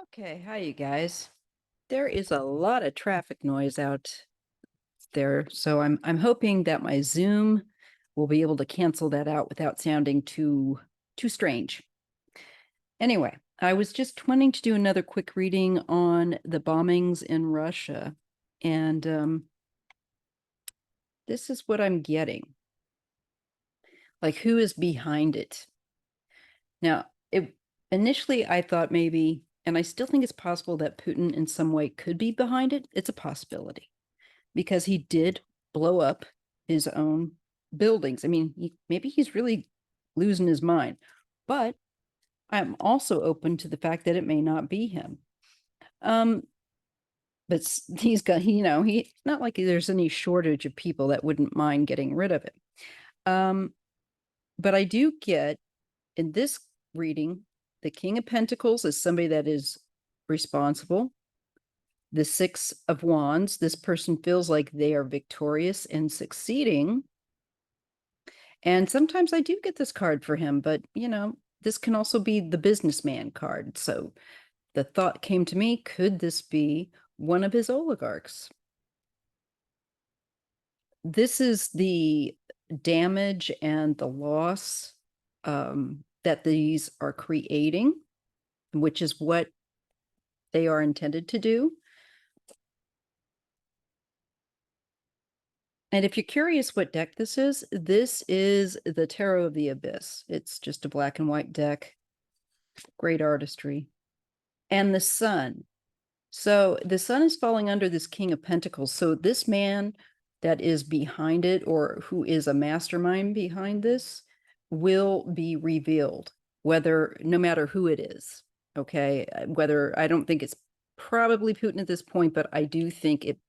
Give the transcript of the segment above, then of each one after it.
Okay, hi you guys. There is a lot of traffic noise out there, so I'm hoping that my Zoom will be able to cancel that out without sounding too strange. Anyway, I was just wanting to do another quick reading on the bombings in Russia, and this is what I'm getting. Like, who is behind it? Now, initially I thought maybe, and I still think it's possible that Putin in some way could be behind it. It's a possibility, because he did blow up his own buildings. I mean, maybe he's really losing his mind, but I'm also open to the fact that it may not be him. Um, but he's got, he not like there's any shortage of people that wouldn't mind getting rid of it. Um, but I do get in this reading, the King of Pentacles is somebody that is responsible. The Six of Wands, this person feels like they are victorious and succeeding. And sometimes I do get this card for him, but this can also be the businessman card. So the thought came to me, could this be one of his oligarchs? This is the damage and the loss that these are creating, which is what they are intended to do. And if you're curious what deck this is the Tarot of the Abyss. It's just a black and white deck. Great artistry. And the Sun. So the Sun is falling under this King of Pentacles. So this man that is behind it, or who is a mastermind behind this, will be revealed, no matter who it is. Okay. Whether, I don't think it's probably Putin at this point, but I do think it's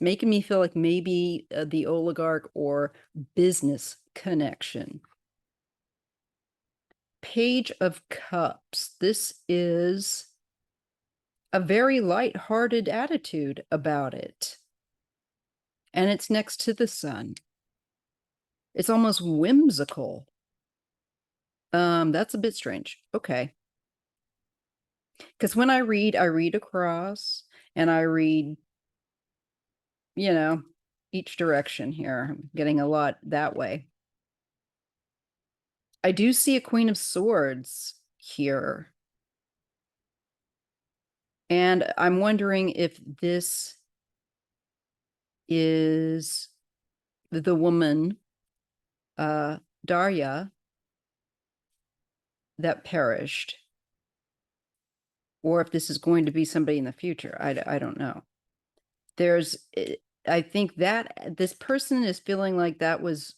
making me feel like maybe the oligarch or business connection. Page of Cups. This is a very light-hearted attitude about it. And it's next to the Sun. It's almost whimsical. That's a bit strange. Okay. Because when I read across, and I read, each direction here. I'm getting a lot that way. I do see a Queen of Swords here. And I'm wondering if this is the woman, Darya, that perished, or if this is going to be somebody in the future. I don't know. I think that this person is feeling like that was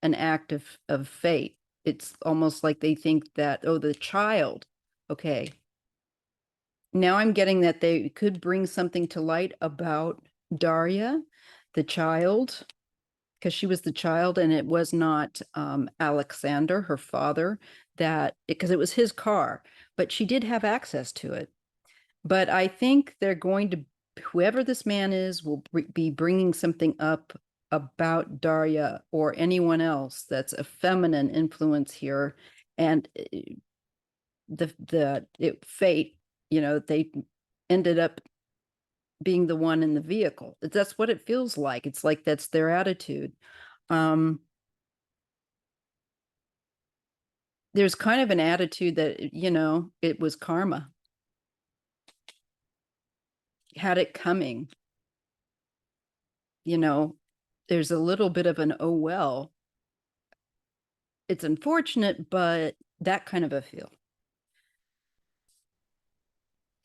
an act of fate. It's almost like they think that, oh, the child. Okay. Now I'm getting that they could bring something to light about Darya, the child, because she was the child, and it was not Alexander, her father, because it was his car, but she did have access to it. But I think they're going to, whoever this man is, will be bringing something up about Darya or anyone else that's a feminine influence here. And fate, they ended up being the one in the vehicle. That's what it feels like. It's like that's their attitude. There's kind of an attitude that, it was karma. Had it coming. There's a little bit of an, oh, well, it's unfortunate, but that kind of a feel.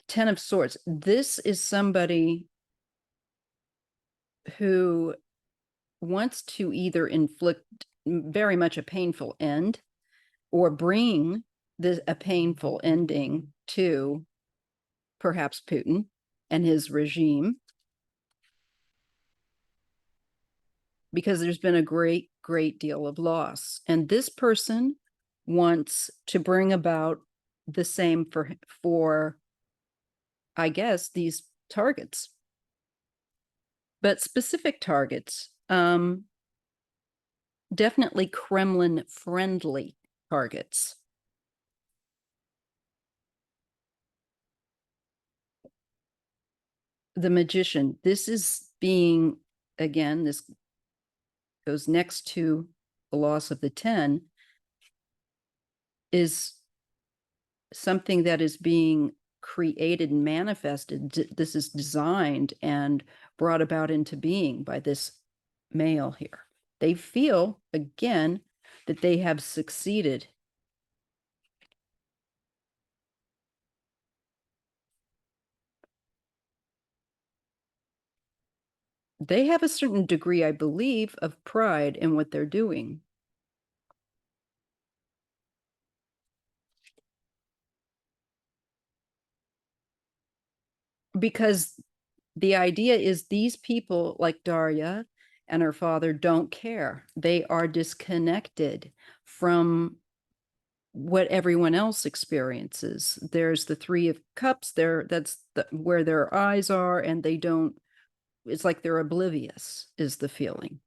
Ten of Swords. This is somebody who wants to either inflict very much a painful end or bring a painful ending to perhaps Putin and his regime, because there's been a great deal of loss. And this person wants to bring about the same for I guess, these targets. But specific targets, definitely Kremlin friendly targets. the Magician. This is being, again, this goes next to the loss of the 10, is something that is being created and manifested. This is designed and brought about into being by this male here. They feel, again, that they have succeeded. They have a certain degree, I believe, of pride in what they're doing. Because the idea is these people, like Daria and her father, don't care. They are disconnected from what everyone else experiences. There's the Three of Cups there. That's where their eyes are, and they don't, it's like they're oblivious, is the feeling.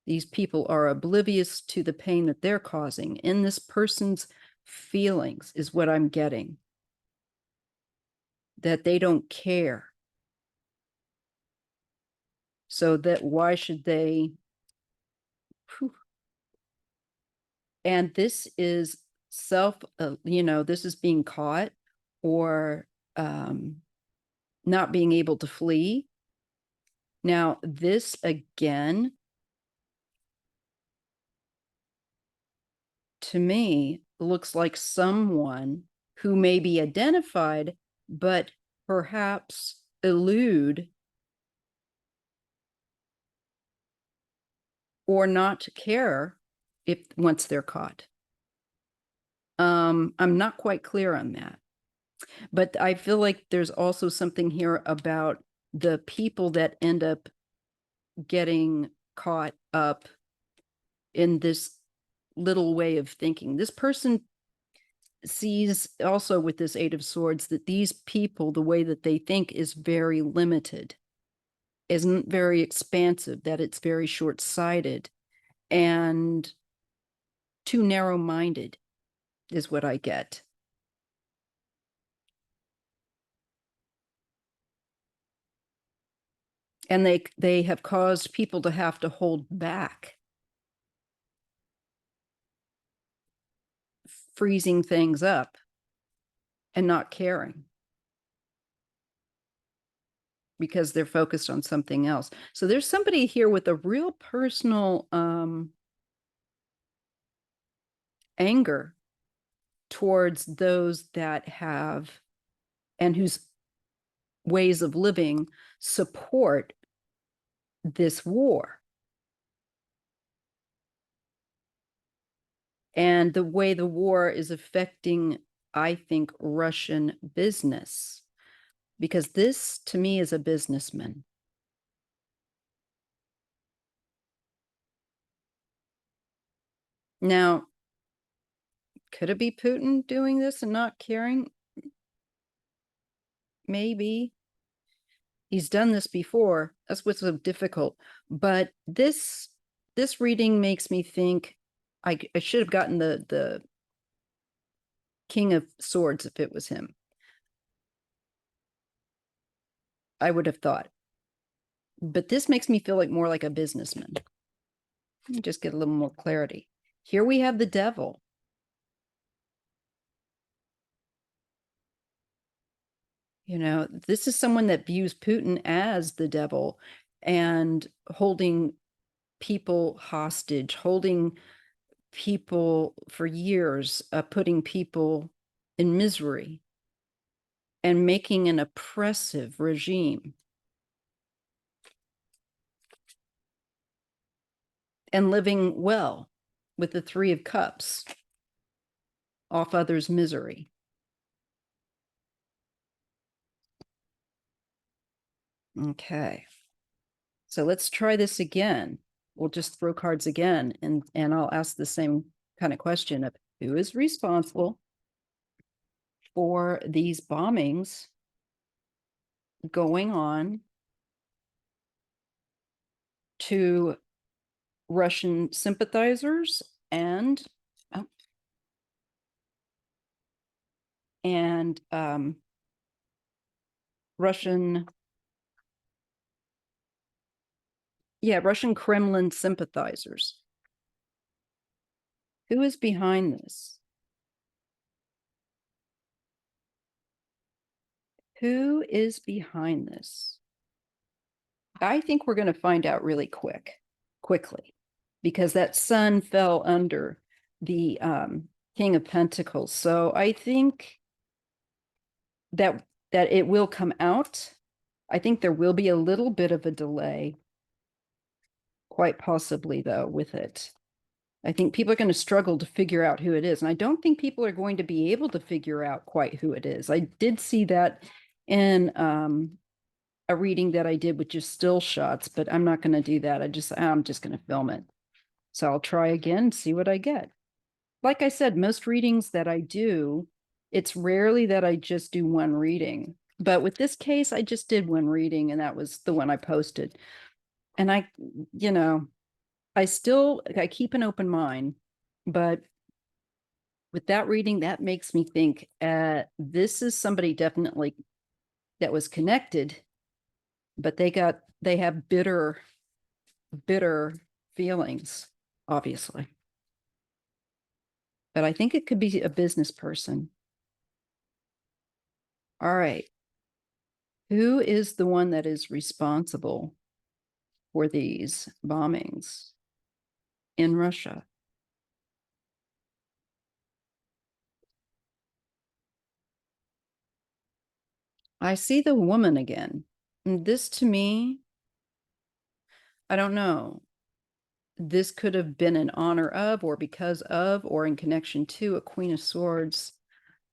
These people are oblivious to the pain that they're causing in this person's feelings, is what I'm getting. That they don't care. So that why should they? Whew. And this is this is being caught or not being able to flee. Now, this again, to me, looks like someone who may be identified, but perhaps elude or not care if once they're caught. I'm not quite clear on that, but I feel like there's also something here about the people that end up getting caught up in this little way of thinking. This person sees also with this Eight of Swords that these people, the way that they think is very limited, isn't very expansive, that it's very short-sighted and too narrow-minded is what I get. And they have caused people to have to hold back, freezing things up and not caring because they're focused on something else. So there's somebody here with a real personal anger towards those that have and whose ways of living support this war. And the way the war is affecting, I think, Russian business. Because this, to me, is a businessman. Now, could it be Putin doing this and not caring? Maybe. He's done this before. That's what's so difficult. But this reading makes me think I should have gotten the King of Swords if it was him. I would have thought. But this makes me feel like more like a businessman. Let me just get a little more clarity. Here we have the devil. You know, this is someone that views Putin as the devil and holding people hostage, holding people for years, putting people in misery and making an oppressive regime. And living well with the Three of Cups off others' misery. Okay. So let's try this again. We'll just throw cards again, and I'll ask the same kind of question of who is responsible for these bombings going on to Russian sympathizers and Russian Yeah, Russian Kremlin sympathizers. Who is behind this? Who is behind this? I think we're going to find out really quickly, because that sun fell under the King of Pentacles. So I think that it will come out. I think there will be a little bit of a delay, quite possibly, though, with it. I think people are going to struggle to figure out who it is. And I don't think people are going to be able to figure out quite who it is. I did see that in a reading that I did with just still shots, but I'm not going to do that. I'm just going to film it. So I'll try again, see what I get. Like I said, most readings that I do, it's rarely that I just do one reading. But with this case, I just did one reading, and that was the one I posted. And I keep an open mind, but with that reading, that makes me think this is somebody definitely that was connected, but they have bitter feelings, obviously. But I think it could be a business person. All right. Who is the one that is responsible for these bombings in Russia? I see the woman again. And this, to me, I don't know. This could have been in honor of, or because of, or in connection to a Queen of Swords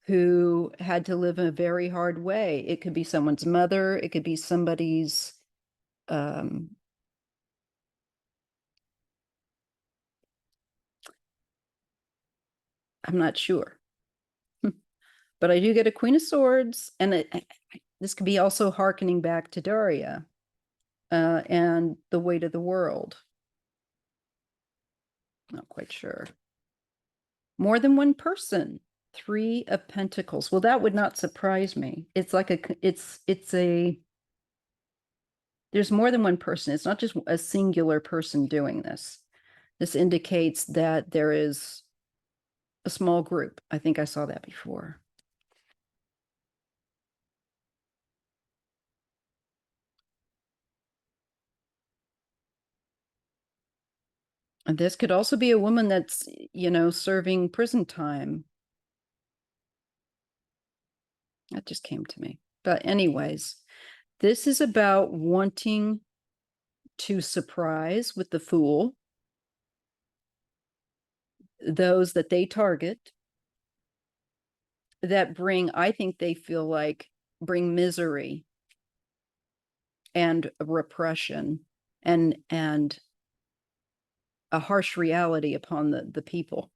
who had to live a very hard way. It could be someone's mother. It could be somebody's I'm not sure. But I do get a Queen of Swords, and this could be also hearkening back to Daria and the weight of the world. Not quite sure. More than one person. Three of Pentacles. Well, that would not surprise me. It's like there's more than one person. It's not just a singular person doing this. This indicates that there is a small group. I think I saw that before. And this could also be a woman that's, serving prison time. That just came to me. But anyways, this is about wanting to surprise with the Fool those that they target, that I think they feel like bring misery and repression and a harsh reality upon the people.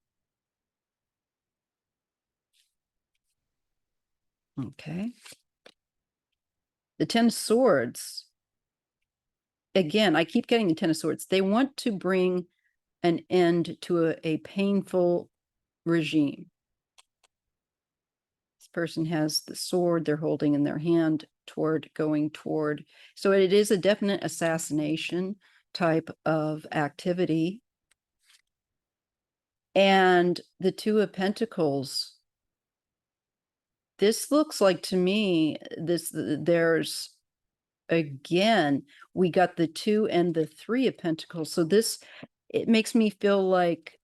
Okay. The Ten of Swords. Again, I keep getting the Ten of Swords. They want to bring an end to a painful regime. This person has the sword they're holding in their hand going toward. So it is a definite assassination type of activity. And the Two of Pentacles. This looks like, to me, there's, again, we got the Two and the Three of Pentacles. So it makes me feel like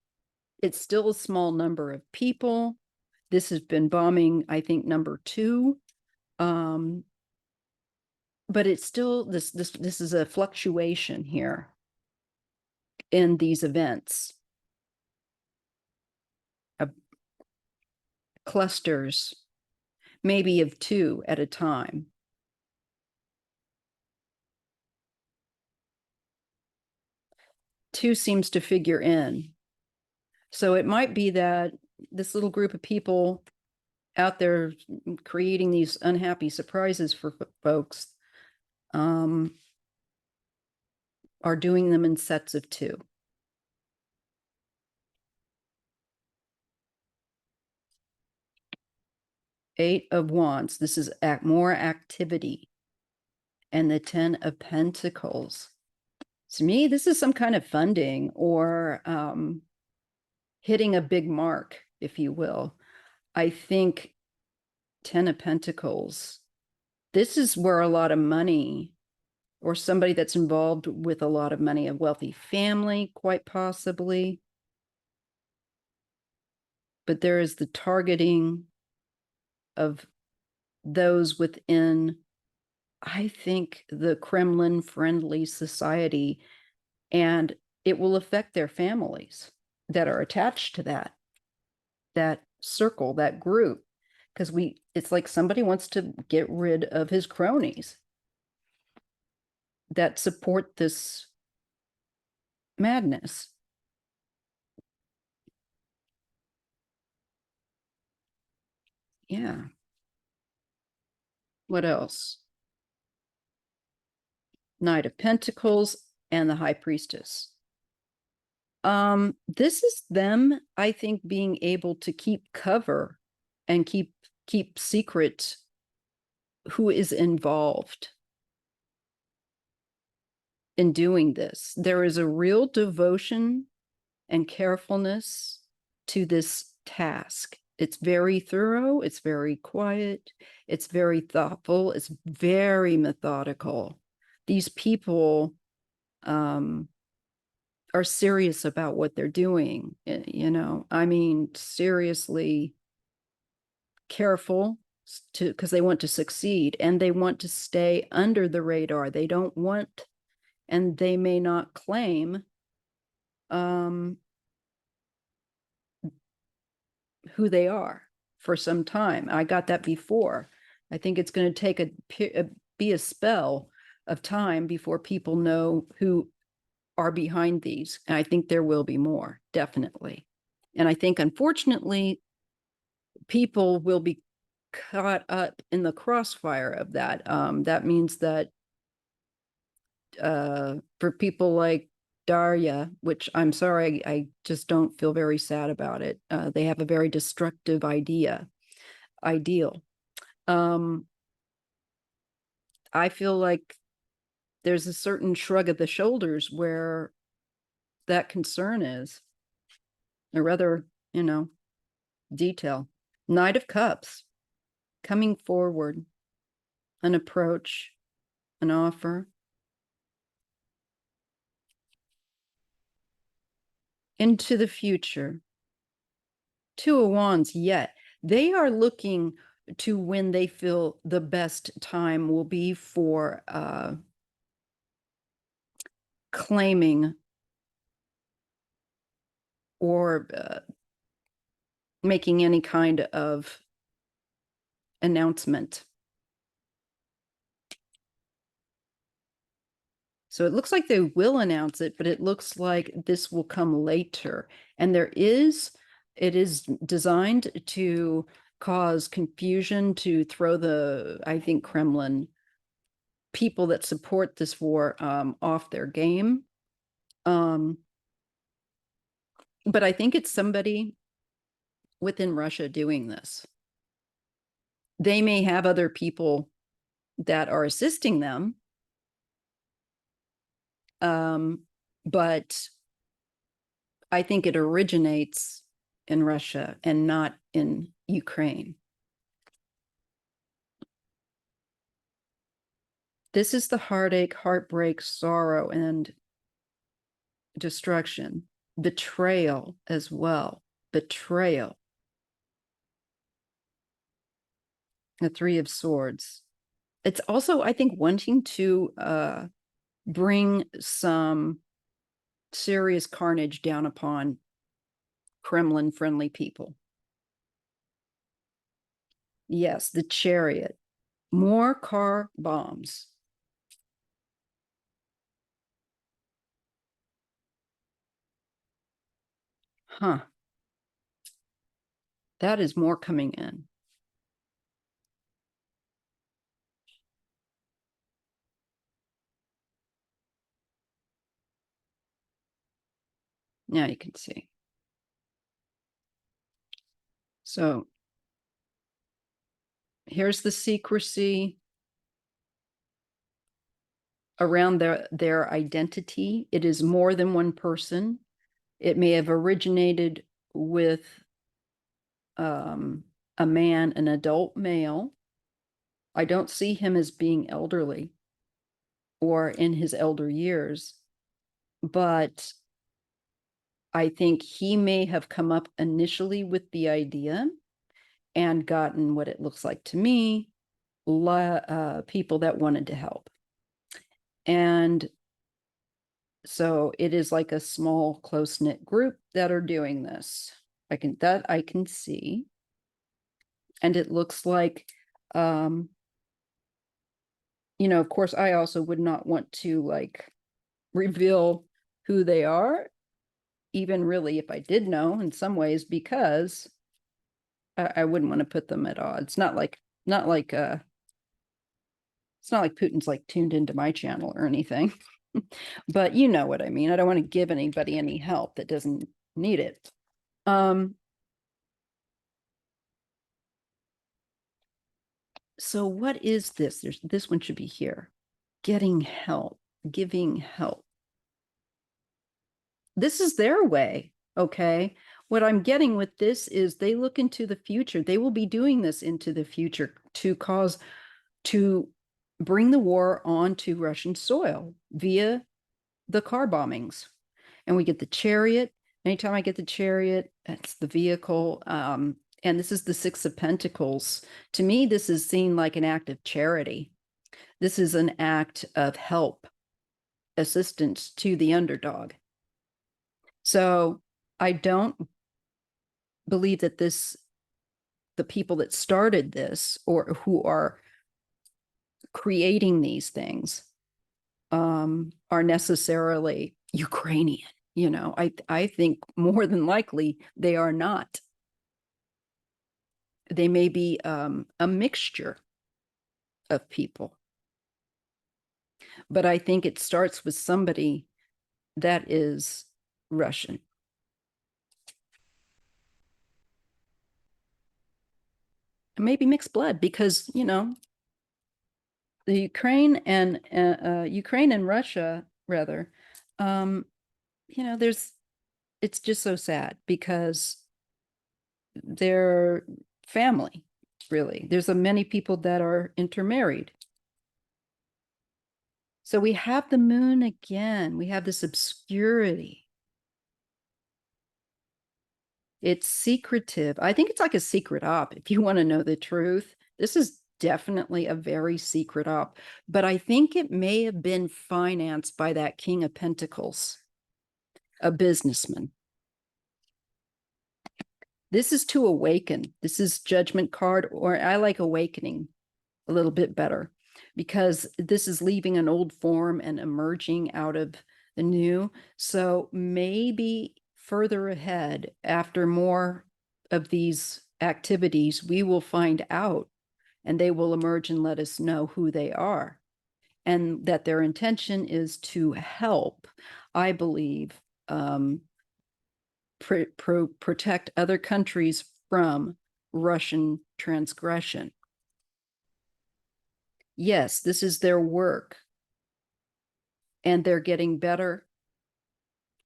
it's still a small number of people. This has been bombing, I think, number 2. But it's still, this is a fluctuation here in these events. Clusters, maybe of 2 at a time. Two seems to figure in. So it might be that this little group of people out there creating these unhappy surprises for folks are doing them in sets of 2. Eight of Wands. This is more activity. And the Ten of Pentacles. To me, this is some kind of funding or hitting a big mark, if you will. I think 10 of Pentacles, this is where a lot of money, or somebody that's involved with a lot of money, a wealthy family, quite possibly. But there is the targeting of those within, I think, the Kremlin friendly society, and it will affect their families that are attached to that circle, that group, because it's like somebody wants to get rid of his cronies that support this madness. Yeah. What else? Knight of Pentacles and the High Priestess. This is them, I think, being able to keep cover and keep secret who is involved in doing this. There is a real devotion and carefulness to this task. It's very thorough, it's very quiet, it's very thoughtful, it's very methodical. These people are serious about what they're doing, you know. I mean, seriously careful to, because they want to succeed and they want to stay under the radar. They don't want, and they may not claim who they are for some time. I got that before. I think it's going to take be a spell of time before people know who are behind these. And I think there will be more, definitely. And I think, unfortunately, people will be caught up in the crossfire of that. That means that for people like Daria, which I'm sorry, I just don't feel very sad about it. They have a very destructive ideal. I feel like there's a certain shrug of the shoulders where that concern is, or rather, you know, detail. Knight of Cups, coming forward, an approach, an offer. Into the future. Two of Wands, yet they are looking to when they feel the best time will be for claiming or making any kind of announcement. So it looks like they will announce it, but it looks like this will come later. And it is designed to cause confusion, to throw the, I think, Kremlin people that support this war off their game. But I think it's somebody within Russia doing this. They may have other people that are assisting them, but I think it originates in Russia and not in Ukraine. This is the heartache, heartbreak, sorrow, and destruction, betrayal as well. Betrayal. The Three of Swords. It's also, I think, wanting to bring some serious carnage down upon Kremlin-friendly people. Yes, the Chariot. More car bombs. Huh. That is more coming in. Now you can see. So here's the secrecy around their identity. It is more than one person. It may have originated with a man, an adult male. I don't see him as being elderly or in his elder years, but I think he may have come up initially with the idea and gotten what it looks like to me, people that wanted to help. And so it is like a small, close-knit group that are doing this. I can see. And it looks like, of course, I also would not want to like reveal who they are, even really if I did know in some ways, because I wouldn't want to put them at odds. It's not like Putin's like tuned into my channel or anything. But you know what I mean. I don't want to give anybody any help that doesn't need it. So what is this? This one should be here. Getting help, giving help. This is their way, okay? What I'm getting with this is they look into the future. They will be doing this into the future to bring the war onto Russian soil via the car bombings. And we get the Chariot. Anytime I get the Chariot, that's the vehicle. And this is the Six of Pentacles. To me, this is seen like an act of charity. This is an act of help, assistance to the underdog. So I don't believe that the people that started this or who are creating these things are necessarily Ukrainian. I think more than likely they are not. They may be a mixture of people. But I think it starts with somebody that is Russian. Maybe mixed blood, because the Ukraine and Russia, rather, it's just so sad because they're family, really. There's many people that are intermarried. So we have the moon again. We have this obscurity. It's secretive. I think it's like a secret op. If you want to know the truth, this is definitely a very secret op. But I think it may have been financed by that King of Pentacles, a businessman. This is to awaken. This is Judgment card, or I like awakening a little bit better, because this is leaving an old form and emerging out of the new. So maybe further ahead, after more of these activities, we will find out and they will emerge and let us know who they are, and that their intention is to help, I believe, protect other countries from Russian transgression. Yes, this is their work, and they're getting better,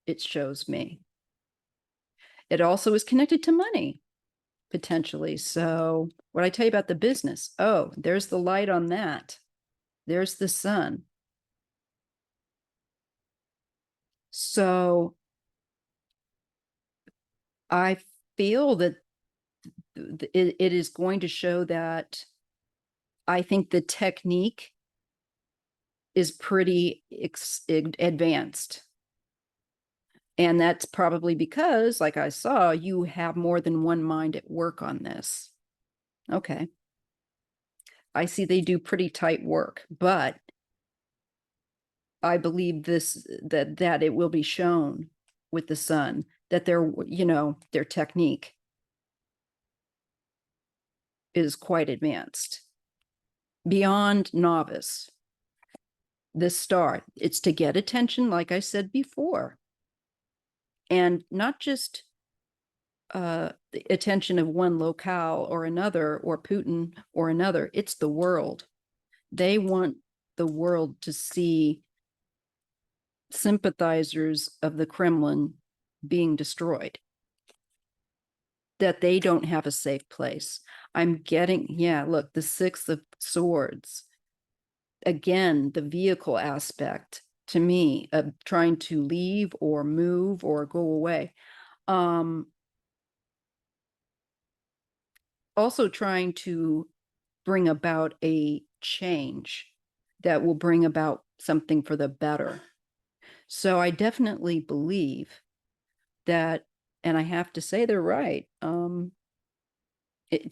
it shows me. It also is connected to money, potentially. So what I tell you about the business, oh, there's the light on that. There's the sun. So I feel that it is going to show that I think the technique is pretty advanced. And that's probably because, like I saw, you have more than one mind at work on this. Okay. I see they do pretty tight work, but I believe that it will be shown with the sun that their technique is quite advanced, beyond novice. This star, it's to get attention, like I said before, and not just the attention of one locale or another, or Putin or another. It's the world. They want the world to see sympathizers of the Kremlin being destroyed, that they don't have a safe place. I'm getting, yeah, look, the Six of Swords. Again, the vehicle aspect to me of trying to leave or move or go away. Also trying to bring about a change that will bring about something for the better. So I definitely believe that, and I have to say they're right,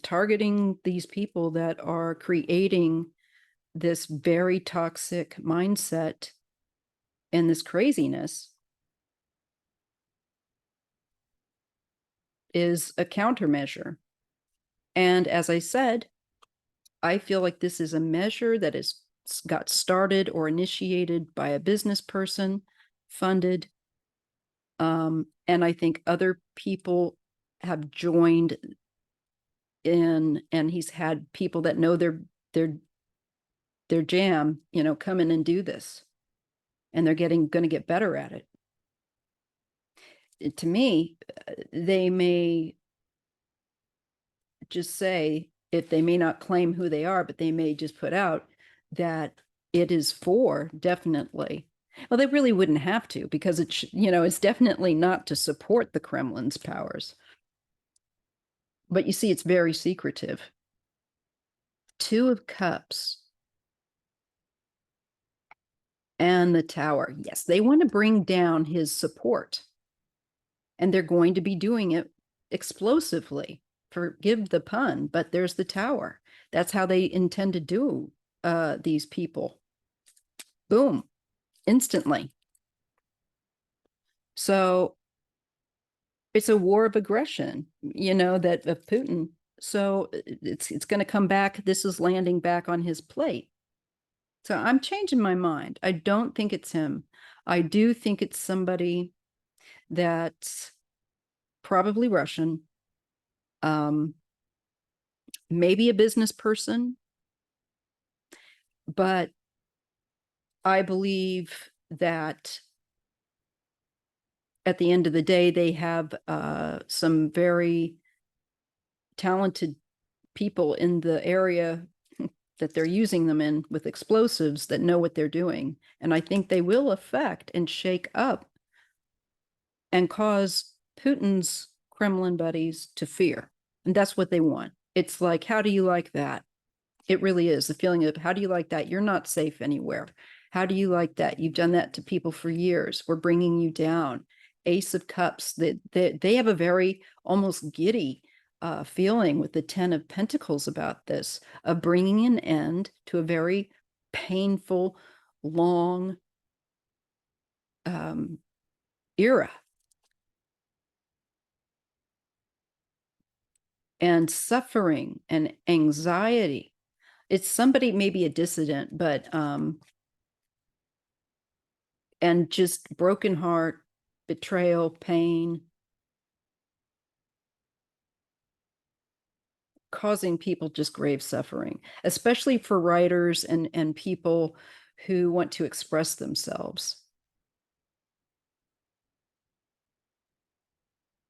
targeting these people that are creating this very toxic mindset and this craziness is a countermeasure. And as I said, I feel like this is a measure that is got started or initiated by a business person, funded. And I think other people have joined in, and he's had people that know their jam, come in and do this. And they're going to get better at it. To me, they may just say, if they may not claim who they are, but they may just put out that it is for definitely. Well, they really wouldn't have to, because it's definitely not to support the Kremlin's powers. But you see, it's very secretive. Two of Cups and the Tower. Yes, they want to bring down his support. And they're going to be doing it explosively. Forgive the pun, but there's the Tower. That's how they intend to do these people. Boom, instantly. So it's a war of aggression, that of Putin. So it's going to come back. This is landing back on his plate. So I'm changing my mind. I don't think it's him. I do think it's somebody that's probably Russian, maybe a business person, but I believe that at the end of the day, they have some very talented people in the area that they're using them in with explosives that know what they're doing. And I think they will affect and shake up and cause Putin's Kremlin buddies to fear. And that's what they want. It's like, how do you like that? It really is the feeling of, how do you like that? You're not safe anywhere. How do you like that? You've done that to people for years. We're bringing you down. Ace of Cups, they have a very almost giddy feeling with the 10 of Pentacles about this, of bringing an end to a very painful, long era. And suffering and anxiety. It's somebody, maybe a dissident, but and just broken heart, betrayal, pain, causing people just grave suffering, especially for writers and people who want to express themselves.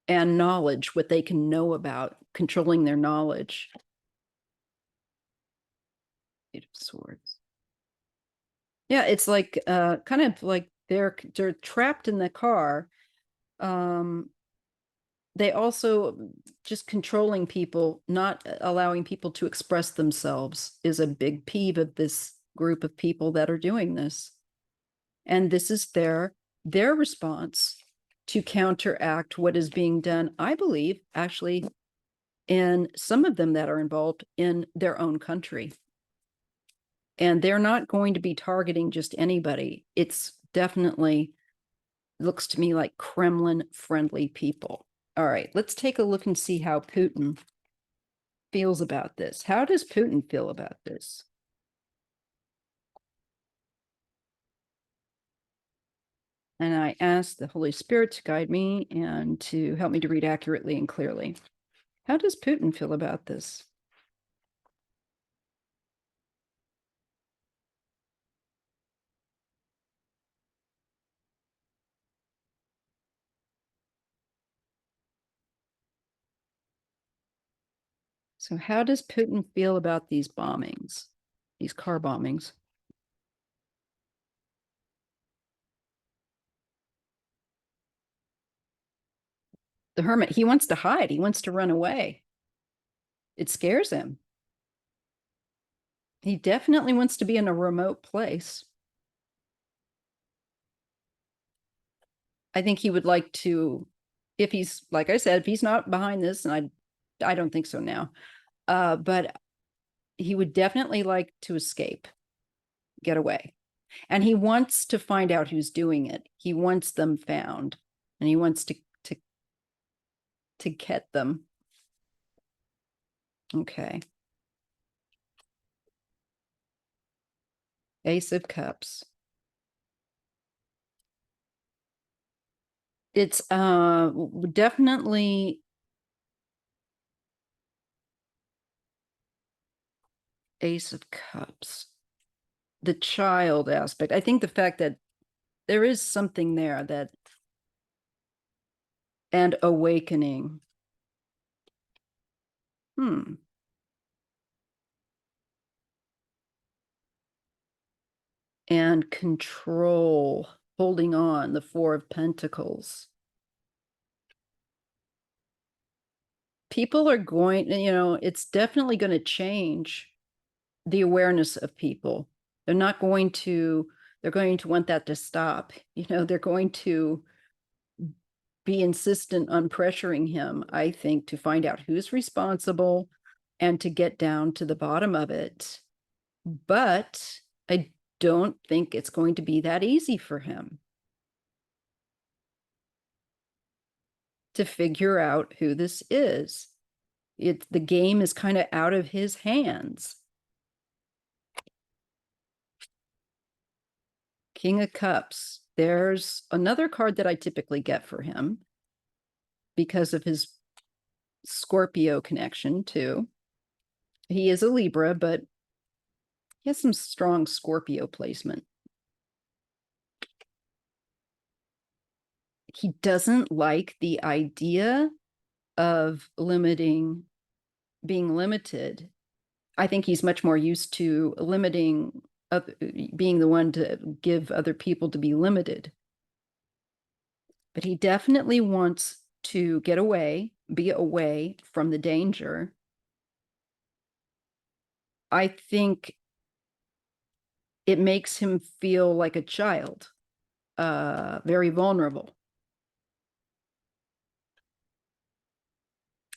And knowledge, what they can know about, controlling their knowledge. Eight of Swords. Yeah, it's like kind of like they're trapped in the car. They also just controlling people, not allowing people to express themselves is a big peeve of this group of people that are doing this. And this is their response to counteract what is being done, I believe, actually, in some of them that are involved in their own country. And they're not going to be targeting just anybody. It's definitely looks to me like Kremlin friendly people. All right, let's take a look and see how Putin feels about this. How does Putin feel about this? And I ask the Holy Spirit to guide me and to help me to read accurately and clearly. How does Putin feel about this? So how does Putin feel about these bombings, these car bombings? The Hermit, he wants to hide. He wants to run away. It scares him. He definitely wants to be in a remote place. I think he would like to, if he's, like I said, if he's not behind this, and I don't think so now, but he would definitely like to escape, get away. And he wants to find out who's doing it. He wants them found, and he wants to get them. Okay. Ace of Cups. It's definitely Ace of Cups. The child aspect. I think the fact that there is something there that, and awakening. And control, holding on, the Four of Pentacles. People are going, it's definitely going to change the awareness of people. They're not going to, they're going to want that to stop. They're going to be insistent on pressuring him, I think, to find out who's responsible and to get down to the bottom of it. But I don't think it's going to be that easy for him to figure out who this is. The game is kind of out of his hands. King of Cups. There's another card that I typically get for him because of his Scorpio connection too. He is a Libra, but he has some strong Scorpio placement. He doesn't like the idea of being limited. I think he's much more used to limiting, being the one to give other people to be limited. But he definitely wants to get away, be away from the danger. I think it makes him feel like a child, very vulnerable.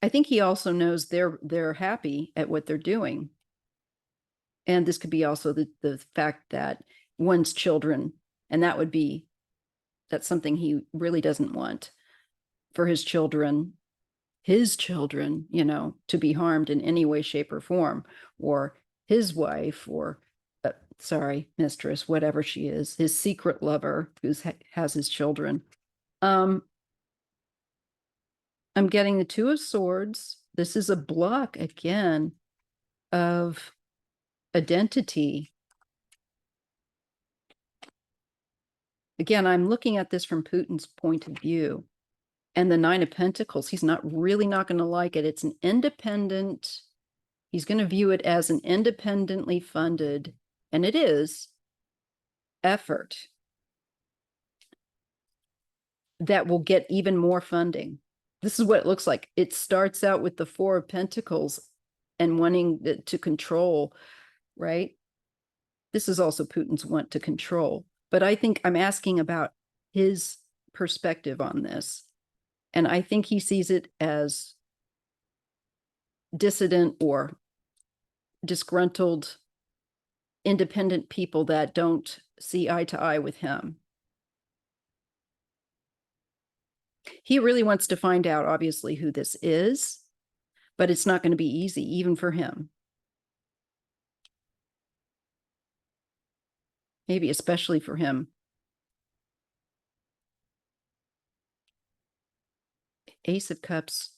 I think he also knows they're happy at what they're doing. And this could be also the fact that one's children, and that's something he really doesn't want for his children, to be harmed in any way, shape, or form, or his wife, or mistress, whatever she is, his secret lover who has his children. I'm getting the Two of Swords. This is a block again of identity. Again, I'm looking at this from Putin's point of view. And the Nine of Pentacles, he's not going to like it. It's an independent, he's going to view it as an independently funded, and it is, effort that will get even more funding. This is what it looks like. It starts out with the Four of Pentacles and wanting to control, right? This is also Putin's want to control. But I think I'm asking about his perspective on this. And I think he sees it as dissident or disgruntled independent people that don't see eye to eye with him. He really wants to find out, obviously, who this is, but it's not going to be easy, even for him. Maybe especially for him. Ace of Cups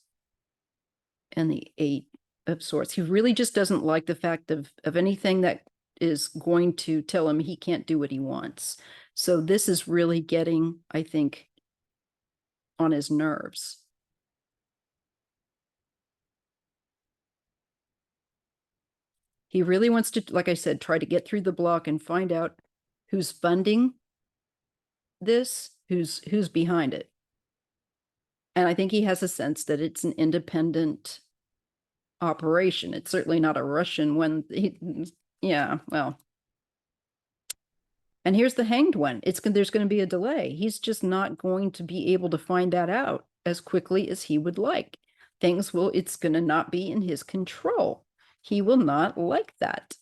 and the Eight of Swords. He really just doesn't like the fact of anything that is going to tell him he can't do what he wants. So this is really getting, I think, on his nerves. He really wants to, like I said, try to get through the block and find out who's funding this, who's behind it. And I think he has a sense that it's an independent operation. It's certainly not a Russian one. Yeah, well. And here's the Hanged one. There's going to be a delay. He's just not going to be able to find that out as quickly as he would like. It's going to not be in his control. He will not like that.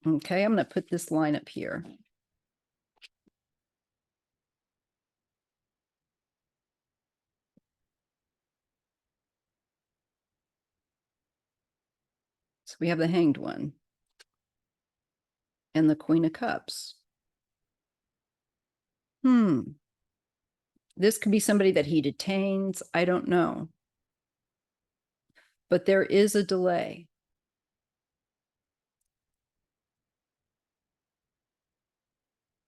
Okay, I'm going to put this line up here. So we have the Hanged one and the Queen of Cups. This could be somebody that he detains. I don't know. But there is a delay.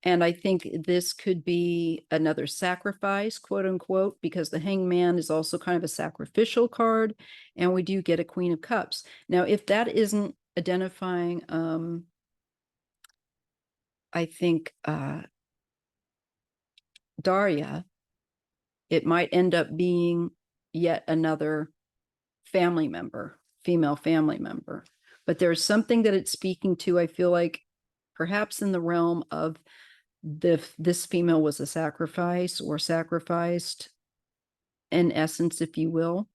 And I think this could be another sacrifice, quote unquote, because the Hangman is also kind of a sacrificial card. And we do get a Queen of Cups. Now, if that isn't identifying, I think, Daria, it might end up being yet another family member, female family member. But there's something that it's speaking to, I feel like, perhaps in the realm of this female was a sacrifice or sacrificed, in essence, if you will.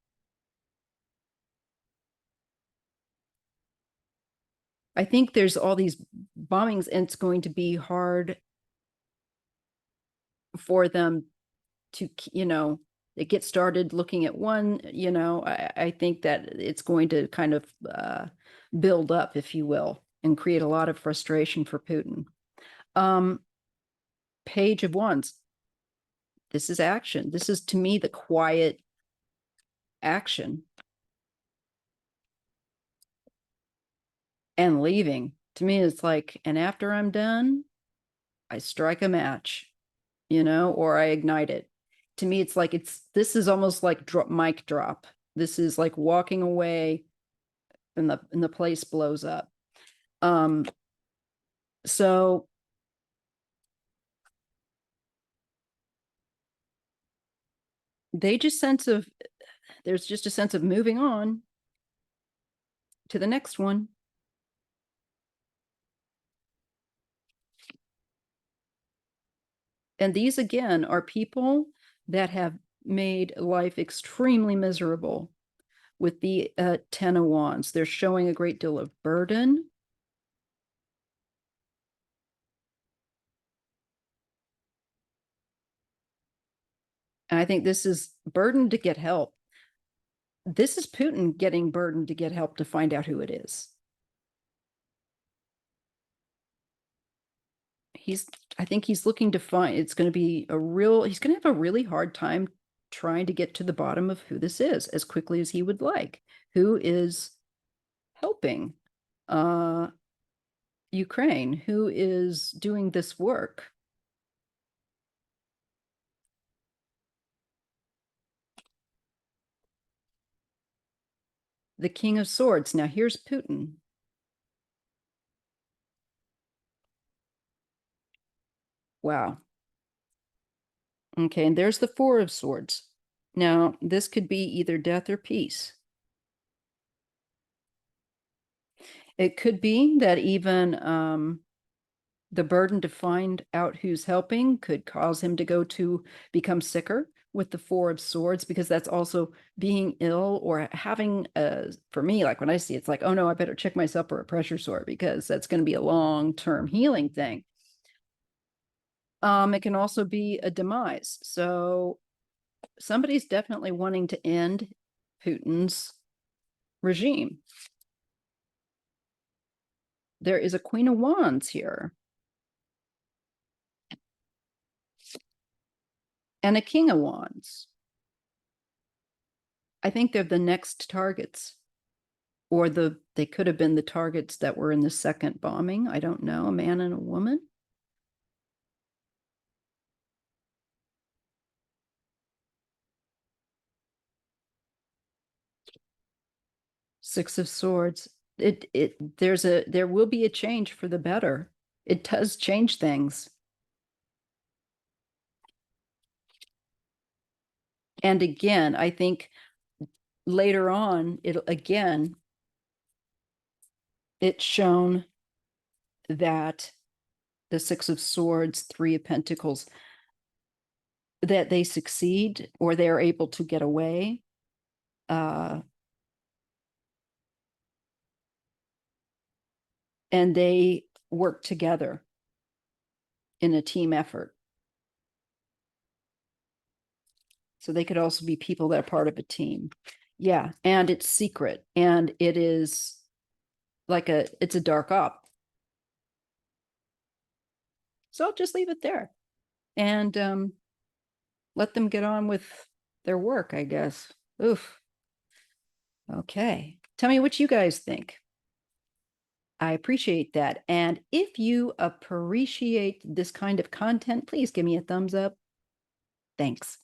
I think there's all these bombings, and it's going to be hard for them to, they get started looking at one, I think that it's going to kind of build up, if you will, and create a lot of frustration for Putin. Page of Wands. This is action. This is, to me, the quiet action. And leaving. To me, it's like, and after I'm done, I strike a match, or I ignite it. To me, it's like, this is almost like mic drop. This is like walking away and the place blows up. So there's just a sense of moving on to the next one. And these, again, are people that have made life extremely miserable with the 10 of Wands. They're showing a great deal of burden. And I think this is burden to get help. This is Putin getting burdened to get help to find out who it is. I think he's looking to find, he's going to have a really hard time trying to get to the bottom of who this is as quickly as he would like. Who is helping Ukraine? Who is doing this work? The King of Swords. Now here's Putin. Wow. Okay, and there's the Four of Swords. Now, this could be either death or peace. It could be that even the burden to find out who's helping could cause him to become sicker with the Four of Swords, because that's also being ill or having for me, like when I see it's like, oh no, I better check myself for a pressure sore, because that's going to be a long-term healing thing. It can also be a demise. So somebody's definitely wanting to end Putin's regime. There is a Queen of Wands here. And a King of Wands. I think they're the next targets. Or they could have been the targets that were in the second bombing. I don't know, a man and a woman. Six of Swords. there will be a change for the better. It does change things. And again, I think later on, it's shown that the Six of Swords, Three of Pentacles, that they succeed or they're able to get away. And they work together in a team effort. So they could also be people that are part of a team. Yeah, and it's secret, and it is like it's a dark op. So I'll just leave it there and let them get on with their work, I guess. Oof. Okay. Tell me what you guys think. I appreciate that. And if you appreciate this kind of content, please give me a thumbs up. Thanks.